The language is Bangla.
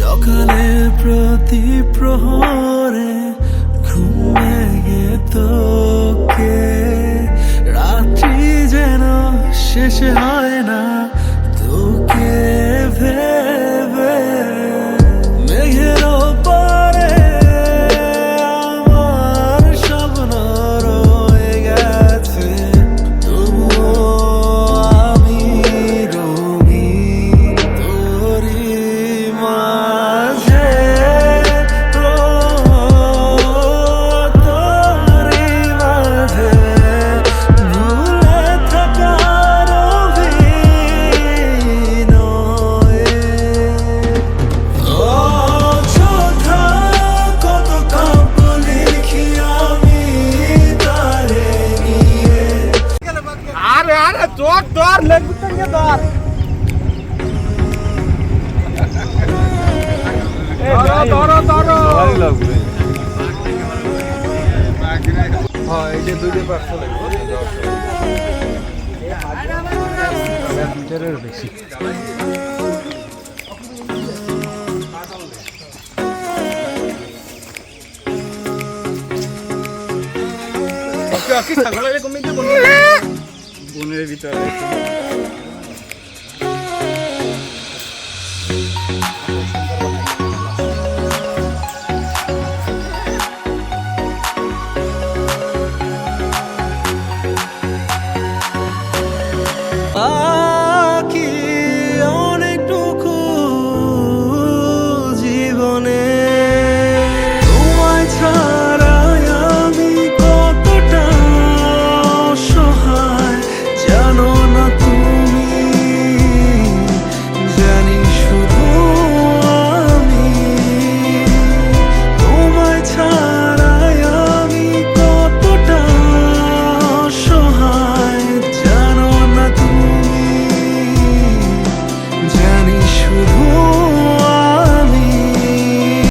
সকালের প্রতি প্রহরে ঘুম ভেঙে তোকে, রাত্রি যেন শেষ হয় না তোকে ভেবে। মেঘের ওপারে আমার স্বপ্ন রয়ে গেছে, তবুও আমি রঙিন তোরই মাঝে, তোরই মাঝে ভুলে থাকার অভিনয়ে। অযথা কত কাব্য লিখি আমি তারে নিয়ে। আরে আরে তোর তোর লেখবি থেকে তোর ধরো ধরো ভালো লাগবে। হ্যাঁ এই যে দুইটা পাঁচশো লাগবে, 1 মিটারের বেশি। বনের ভিতরে বাকি অনেকটুকু জীবনে তোমায় ছাড়াই আমি কতটা অসহায় জানো না তুমি, জানি শুধু আমি। তোমায় ছাড়াই আমি কতটা অসহায় জানো না তুমি, জানি শুধু